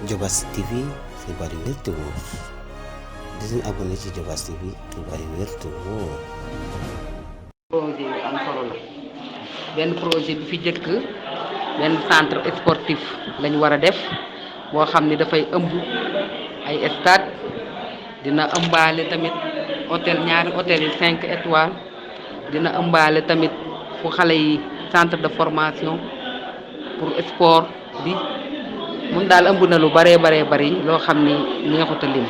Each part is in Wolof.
Diobass TV xibaar yu wér te wóor di leen abonné ci Diobass TV xibaar yu wér te wóor. projet yu am solo la benn projet bi fi jëkk benn centre sportif lañu war a def boo xam ni dafay ëmb ay stade dina ëmbaale tamit hôtel ñaari hôtel yi 5 étoiles dina ëmbaale tamit fu xale yi centre de formation pour sport bi mun daal ëmb na lu baree bari loo xam ni neexut a lim.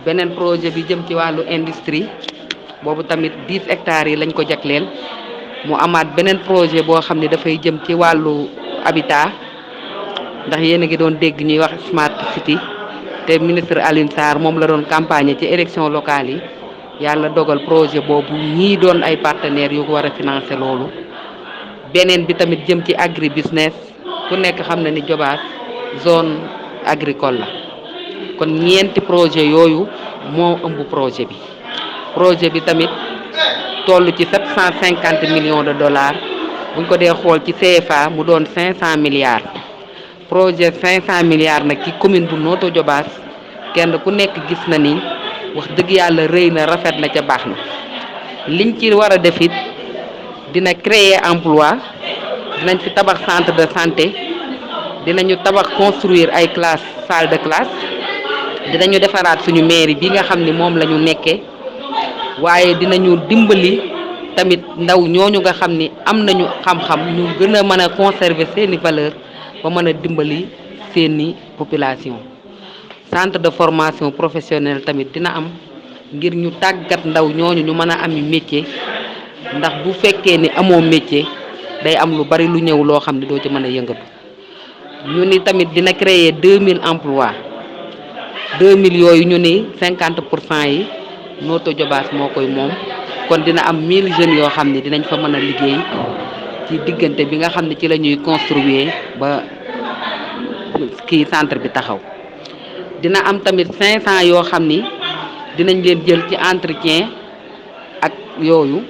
beneen projet bi jëm ci wàllu industrie boobu tamit 10 hectares yi lañ ko jagleel mu amaat beneen projet boo xam ne dafay jëm ci wàllu habitat ndax yéen a ngi doon dégg ñuy wax smart city te ministre Alioune Sarr moom la doon campagne ci élection locale yi yàlla dogal projet boobu ñii doon ay partenaires yu ko war a financer loolu. beneen bi tamit jëm ci agri business ku nekk xam na ni Diobass zone agricole la kon ñeenti projet yooyu moo ëmb projet bi tamit toll ci 750 millions de dollars buñ ko dee xool ci CFA mu doon 500 milliards projet 500 milliards nag ci commune bu Notto Diobass kenn ku nekk gis na ni wax dëgg yàlla rëy na rafet na ca baax na liñ ci war a def it dina créer emploi dinañ fi tabax centre de santé dinañu tabax construire ay classe salle de classe dinañu defaraat suñu mairie bi nga xam ni moom la ñu nekkee waaye dinañu dimbali tamit ndaw ñooñu nga xam ni am nañu xam-xam ñu gën a mën a conserver seeni valeur ba mën a dimbali seeni population. centre de formation professionnelle tamit dina am ngir ñu tàggat ndaw ñooñu ñu mën a ami métier ndax bu fekkee ni amoo métier day am lu bari lu ñëw loo xam ne doo ci mën a yëngatu. ñu ni tamit dina créer 2000 emplois 2000 yooyu ñu ni 50% yi Notto Diobass moo koy moom kon dina am 1000 jeunes yoo xam ne dinañ fa mën a liggéey ci diggante bi nga xam ne ci la ñuy construire ba kii centre bi taxaw. dina am tamit 500 yoo xam ni dinañ leen jël ci entretien ak yooyu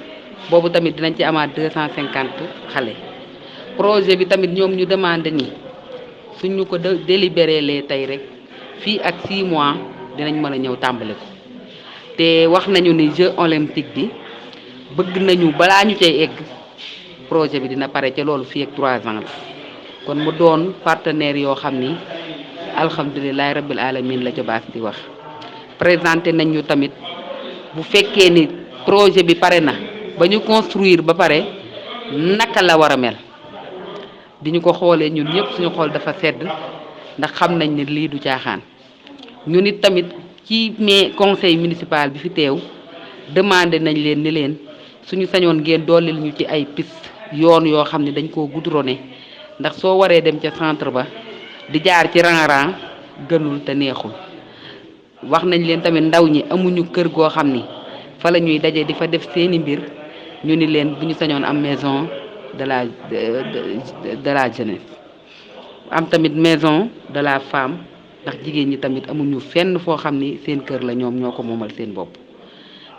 boobu tamit dinañ ci amaat 250 xale. projet bi tamit ñoom ñu demandé ni suñ ñu ko délibéré lee tey rek fii ak 6 mois dinañ mën a ñëw tàmbale ko te wax nañu ni jeu olympique bi bëgg nañu balaa ñu cay egg projet bi dina pare ca loolu fii ak 3 ans la kon mu doon partenaires yoo xam ni alhamdulilahi rabbil alamin la Diobass di wax. présenté nañ ñu tamit bu fekkee ni projet bi pare na ba ñu construire ba pare naka la war a mel bi ñu ko xoolee ñun ñëpp suñu xool dafa sedd ndax xam nañ ne lii du caaxaan. ñu nit tamit ci conseil municipal bi fi teew demandé nañ leen ni leen suñu sañoon ngeen dooleel ñu ci ay piste yoon yoo xam ne dañ koo goudronné ndax soo waree dem ca centre ba di jaar ci rang-rang gënul te neexul. wax nañ leen tamit ndaw ñi amuñu kër goo xam ni fa la ñuy daje di fa def seeni mbir ñu ni leen bu ñu sañoon am maison de la jeunesse am tamit maison de la femme ndax jigéen ñi tamit amuñu fenn foo xam ni seen kër la ñoom ñoo ko moomal seen bopp.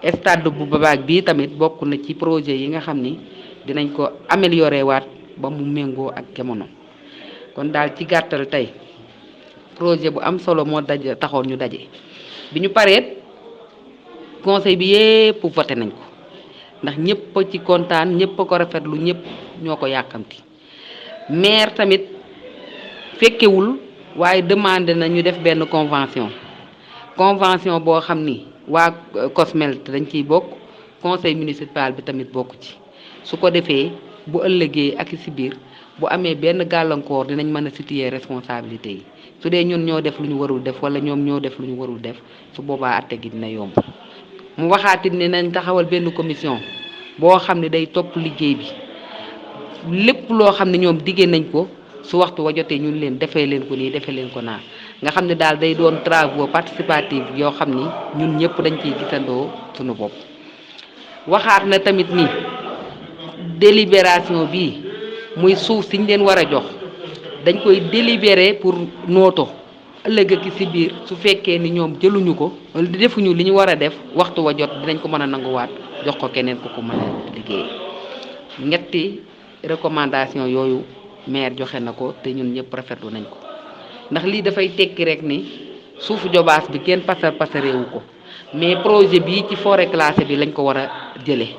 stade bu Babac bii tamit bokk na ci projet yi nga xam ni dinañ ko améliorer waat ba mu méngoo ak jamono kon daal ci gàttal tey projet bu am solo moo daje taxoon ñu daje bi ñu pareet conseil bi yépp voté nañ ko ndax ñëpp ci kontaan ñëpp ko rafetlu ñëpp ñoo ko yàkkamti. maire tamit fekkewul waaye demandé na ñu def benn convention boo xam ni waa COSMEL dañ ciy bokk conseil municipal bi tamit bokk ci su ko defee bu ëllëgee ak si biir bu amee benn gàllankoor dinañ mën a situer responsabilité yi su dee ñun ñoo def lu ñu warul def wala ñoom ñoo def lu ñu warul def su boobaa atte gi dina yomb. mu waxaatit ne nañ taxawal benn commission boo xam ne day topp liggéey bi lépp loo xam ne ñoom diggee nañ ko su waxtu wa jotee ñun leen defee leen ko nii defee leen ko naa nga xam ne daal day doon travaux participatifs yoo xam ni ñun ñëpp dañ ciy gisandoo suñu bopp. waxaat na tamit ni délibération bi muy suuf siñ leen war a jox dañ koy délibéré pour Notto ëllëg ak si biir su fekkee ni ñoom jëluñu ko wala defuñu li ñu war a def waxtu wa jot dinañ ko mën a nanguwaat jox ko keneen ku ko mën a liggéey. ñetti recommandation yooyu maire joxe na ko te ñun ñëpp rafetlu nañ ko ndax lii dafay tekki rek ni suufu Jobaas bi kenn pasareewu ko mais projet bii ci forêt classée bi lañ ko war a jëlee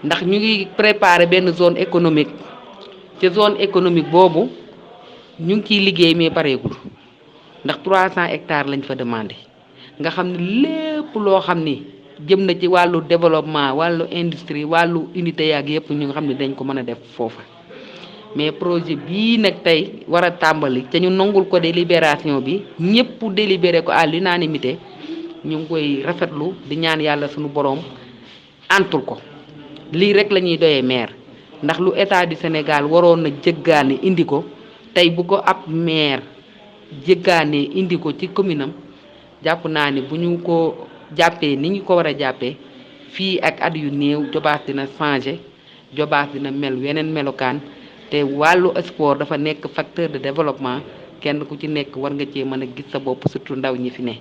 ndax ñu ngi préparer benn zone économique ci zone économique boobu ñu ngi ciy liggéey mais pareegul ndax 300 hectares lañ fa demandé nga xam ne lépp loo xam ni jëm na ci wàllu développement wàllu industrie wàllu unité yaag yëpp ñu nga xam ne dañ ko mën a def foofa mais projet bii nag tey war a tàmbali te ñu nangul ko délibération bi ñëpp délibéré ko à l'unanimité ñu ngi koy rafetlu di ñaan yàlla suñu boroom antul ko lii rek la ñuy doyee maire ndax lu état du Sénégal waroon na jëggaane indi ko tey bu ko ab maire jëggaane indi ko ci commune am jàpp naa ni bu ñu ko jàppee ni ñu ko war a jàppee fii ak at yu néew Jobaas dina changer Jobaas dina mel weneen melokaan te wàllu sport dafa nekk facteur de développement kenn ku ci nekk war nga cee mën a gis sa bopp surtout ndaw ñi fi ne.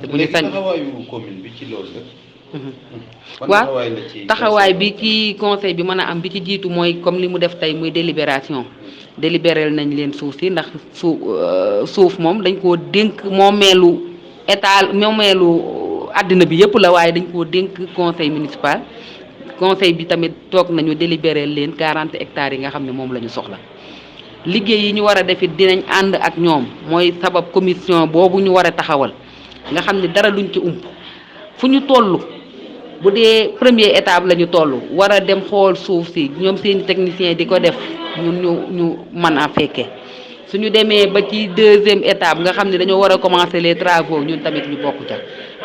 te bu ñu sañ taxawaayu commune bi ci loolu la. waaw taxawaay bi ci conseil bi mën a am bi ci jiitu mooy comme li mu def tey muy délibération délibéral nañ leen suuf si ndax suuf moom dañ koo dénk moomeelu état moomeelu àddina bi yëpp la waaye dañ koo dénk conseil municipal conseil bi tamit toog nañu délibéré leen 40 hectares yi nga xam ne moom la ñu soxla liggéey yi ñu war a def it dinañ ànd ak ñoom mooy sabab commission boobu ñu war a taxawal nga xam ne dara luñ ci ump fu ñu toll bu dee première étape la ñu toll war a dem xool suuf si ñoom seen technicien di ko def ñun ñu mën a fekkee suñu demee ba ci deuxième étape nga xam ne dañoo war a commencer les travaux ñun tamit ñu bokk ca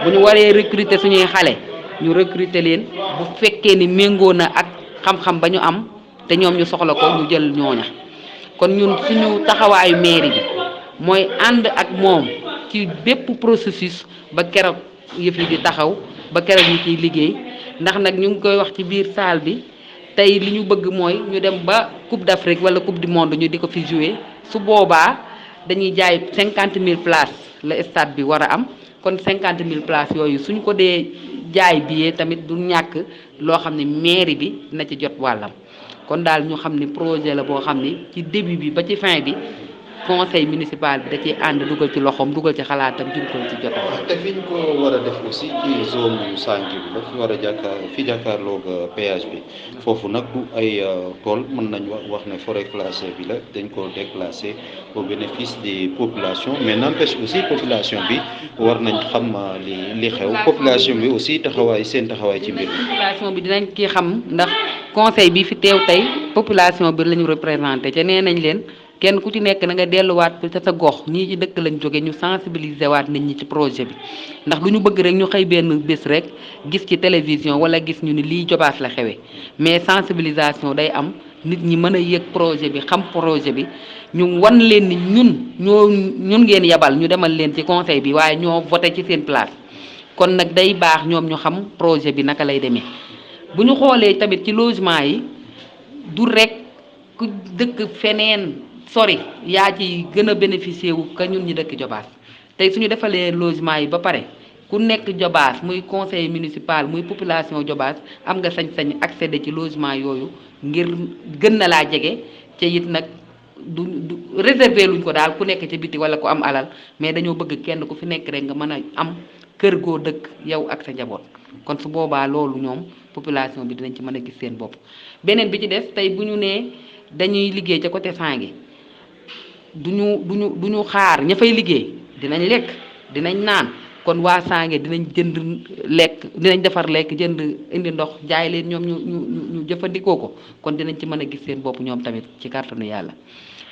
bu ñu waree recruter suñuy xale ñu recruter leen bu fekkee ni méngoo na ak xam-xam ba ñu am te ñoom ñu soxla ko ñu jël ñooña kon ñun suñu taxawaayu mairie bi mooy ànd ak moom ci bépp processus ba keroog yëf yi di taxaw ba keroog ñu ciy liggéey ndax nag ñu ngi koy wax ci biir salle bi tey li ñu bëgg mooy ñu dem ba Coupe d'Afrique wala Coupe du monde ñu di ko fi jouer su boobaa dañuy jaay 50 000 places la stade bi war a am kon 50 000 places yooyu suñ ko dee jaay billet tamit du ñàkk loo xam ne mairie bi dina ci jot wàllam kon daal ñu xam ni projet la boo xam ni ci début bi ba ci fin bi conseil municipal bi da ciy ànd dugal ci loxoom dugal ci xalaatam dugal ci jotam. te fi ñu ko war a def aussi ci zone Sanki bi la fi war a jàkkaarloog péage bi foofu nag du ay tool mën nañ wax ne forêt classée bi la dañ ko déclassé au bénéfice des populations mais n'empêche aussi population bi war nañ xam li xew population bi aussi seen taxawaay ci mbir mi. population bi dinañ kii xam ndax conseil bi fi teew tey population bi la ñu représenté te nee nañ leen. kenn ku ci nekk na nga delluwaat ca sa gox ñii ci dëkk lañ jóge ñu sensibiliser waat nit ñi ci projet bi ndax lu ñu bëgg rek ñu xëy benn bés rek gis ci télévision wala gis ñu ni lii Jobaas la xewee mais sensibilisation day am nit ñi mën a yëg projet bi xam projet bi ñu wan leen ni ñun ngeen yabal ñu demal leen ci conseil bi waaye ñoo voté ci seen place kon nag day baax ñoom ñu xam projet bi naka lay demee bu ñu xoolee tamit ci logement yi du rek ku dëkk feneen sori yaa ci gën a bénéficier wu ka ñun ñi dëkk Jobaas tey suñu defalee logement yi ba pare ku nekk Jobaas muy conseil municipal muy population Jobaas am nga sañ-sañ accéder ci logement yooyu ngir gën na laa jege ca it nag du réserver luñ ko daal ku nekk ci biti wala ku am alal mais dañoo bëgg kenn ku fi nekk rek nga mën a am kër goo dëkk yow ak sa njaboot kon su boobaa loolu ñoom population bi dinañ ci mën a gis seen bopp beneen bi ci des tey bu ñu nee dañuy liggéey ca côté Sangi duñu xaar ña fay liggéey dinañ lekk dinañ naan kon waa Sange dinañ jënd lekk dinañ defar lekk jënd indi ndox jaay leen ñoom ñu jëfandikoo ko kon dinañ ci mën a gis seen bopp ñoom tamit ci kàttanu yàlla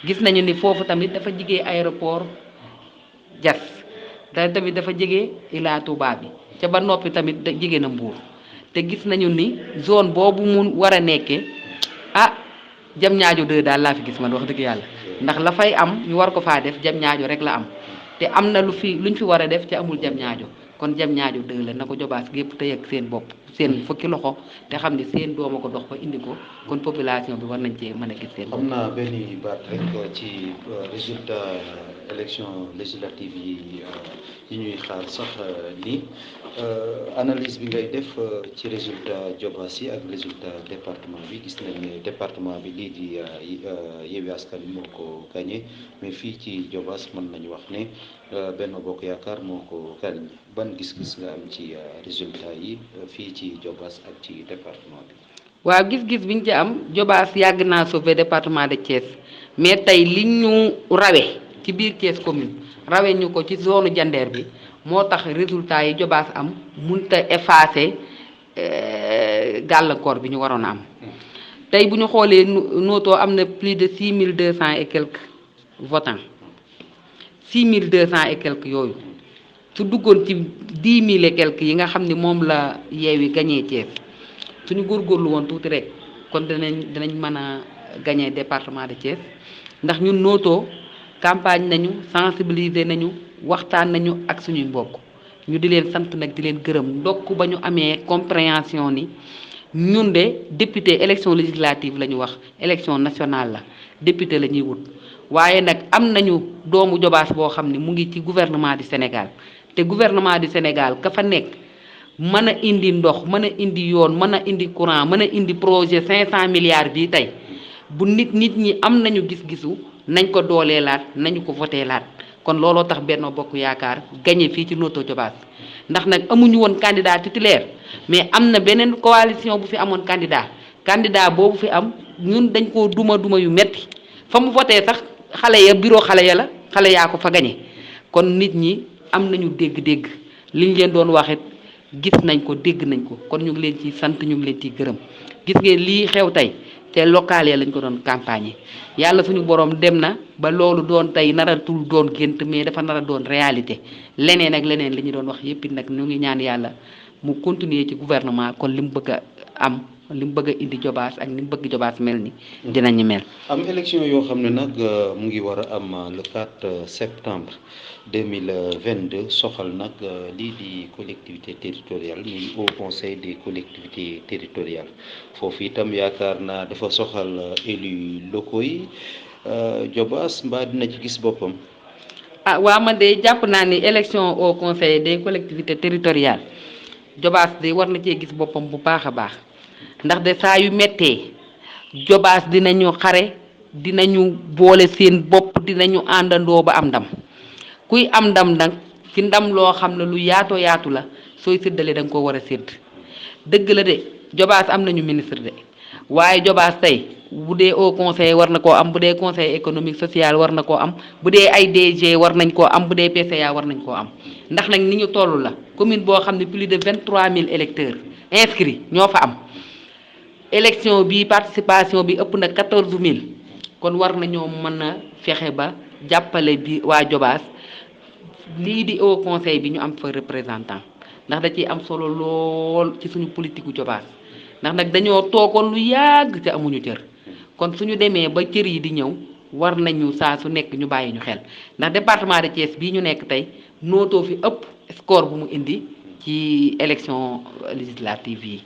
gis nañu ni foofu tamit dafa jege aéroport Diass tamit dafa jege Ila Touba bi ca ba noppi tamit jege na Mbour te gis nañu ni zone boobu mu war a nekkee Diamniadio 2 daal laa fi gis man wax dëgg yàlla ndax la fay am ñu war ko faa def Diamniadio rek la am te am na luñ fi war a def te amul Diamniadio kon Diamniadio 2 la na ko Jobaas gépp te yegg seen bopp seen fukki loxo te xam ne seen dooma ko dox ba indi ko kon population bi war nañ cee mën a gis seen bopp. xam naa benn baat rek ci résultat élection législative yi ñuy xaar sax nii analyse bi ngay def ci résultat Diobass yi ak résultat département bi gis nañ ne département bi lii di Yewwi Askan Wi moo ko gagné mais fii ci Diobass mën nañu wax ne Benno Bokk Yaakaar moo ko gagné ban gis-gis nga am ci résultat yi fii ci Diobass ak ci département bi. waaw gis-gis bi ñu ci am Diobass yàgg naa sauver département de Thiès mais tey li ñu rawe ci biir Thiès commune rawe ñu ko ci zone Jandeer bi moo tax résultat yi Diobass am mënut a effacer gàllankoor bi ñu waroon a am tey bu ñu xoolee Noto am na plus de 6200 et quelques votants 6200 et quelques yooyu su duggoon ci 10 000 et quelques yi nga xam ni moom la Yewwi gagné Thiès suñu góorgóorlu woon tuuti rek kon dinañ mën a gagné département de Thiès ndax ñun Noto campagne nañu sensibiliser nañu waxtaan nañu ak suñuy mbokk ñu di leen sant nag di leen gërëm ndokk ba ñu amee compréhension ni ñun de député élection législative la ñu wax élection nationale la député la ñuy wut waaye nag am nañu doomu Diobass boo xam ne mu ngi ci gouvernement du Sénégal te gouvernement du Sénégal ka fa nekk mën a indi ndox mën a indi yoon mën a indi courant mën a indi projet 500 milliards bii tey bu nit ñi am nañu gis-gisu nañ ko dooleelaat nañu ko voteelaat kon looloo tax Benno Bokk Yaakaar gagné fii ci Noto Diobass ndax nag amuñu woon candidat titulaire mais am na beneen coalition bu fi amoon candidat boobu fi am ñun dañ koo duma yu metti fa mu voté sax xale ya bureau xale ya la xale yaa ko fa gagné kon nit ñi am nañu dégg-dégg liñ leen doon waxit gis nañ ko dégg nañ ko kon ñu ngi leen ciy sant ñu ngi leen ciy gërëm gis ngeen lii xew tey te local ya lañ ko doon campagne yàlla suñu borom dem na ba loolu doon tey naratul doon gént mais dafa nar a doon réalité leneen ak leneen li ñu doon wax yëpp nag ñu ngi ñaan yàlla mu continuer ci gouvernement kon li mu bëgg a am li mu bëgg a indi Diobass ak ni mu bëgg Diobass mel ni dinañu mel. am élection yoo xam ne nag mu ngi war a am le 4 septembre 2022 soxal nag lii di collectivité territoriale muy Haut Conseil des collectivités territoriales foofu itam yaakaar naa dafa soxal élus locaux yi Diobass mbaa dina ci gis boppam. ah waa man de jàpp naa ni élection au conseil des collectivités territoriales Diobass de war na cee gis boppam bu baax a baax ndax de saa yu méttee Diobass dinañu xare dinañu boole seen bopp dinañu àndandoo ba am ndam kuy am ndam nag ci ndam loo xam ne lu yaatoo yaatu la sooy séddale da nga ko war a sédd dëgg la de Diobass am nañu ministre de waaye Diobass tey bu dee au conseil war na koo am bu dee conseil économique social war na koo am bu dee ay DG war nañ koo am bu dee PCA war nañ koo am ndax nag ni ñu toll la commune boo xam ne plus de 23000 électeurs inscrits ñoo fa am élection bi participation bi ëpp na 14000 kon war nañoo mën a fexe ba jàppale bi waa Diobass lii di au conseil bi ñu am fa représentant ndax da ciy am solo lool ci suñu politique gu Diobass ndax nag dañoo toogoon lu yàgg te amuñu cër kon suñu demee ba cër yi di ñëw war nañu saa su nekk ñu bàyyi ñu xel ndax département de Thiès bii ñu nekk tey Noto fi ëpp score bu mu indi ci élection législative yi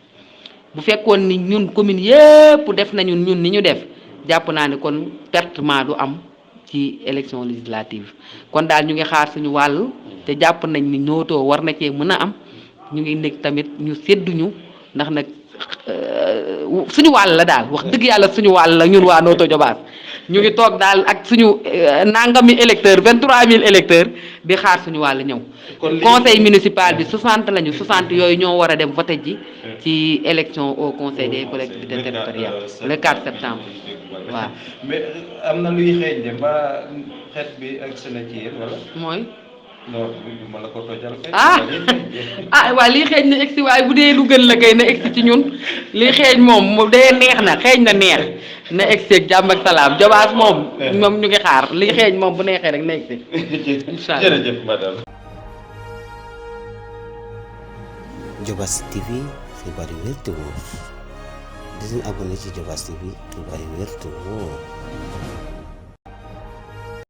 bu fekkoon ni ñun commune yépp def nañu ñun ni ñu def jàpp naa ne kon pertement du am ci élection législative kon daal ñu ngi xaar suñu wàll te jàpp nañ ni Noto war na cee mën a am ñu ngi nekk tamit ñu sédduñu ndax nag suñu wàll la daal wax dëgg yàlla suñu wàll la ñun waa Noto Diobass ñu ngi toog daal ak suñu nangami électeurs 23000 électeurs di xaar suñu wàll ñëw. conseil municipal bi 60 lañu 60 yooyu ñoo war a dem voté ji ci élection au conseil des collectivités territoriales le 4 septembre waaw. mais am na luy xeeñ de ba xeet bi ak seen ci yéen wala. mooy. non ma la ko tojal kay. waaw lii xeeñ na egsi waaye bu dee lu gën la kay na egsi ci ñun lii xeeñ moom mu dee neex na xeeñ na neex na egsi ak jàmm ak salaam Diobass moom ñu ngi xaar lii xeeñ moom bu neexee rek na egsi. incha allah jërëjëf madame. Diobass TV xibaar yu wér te wóor di leen abonné ci Diobass TV xibaar yu wér te wóor.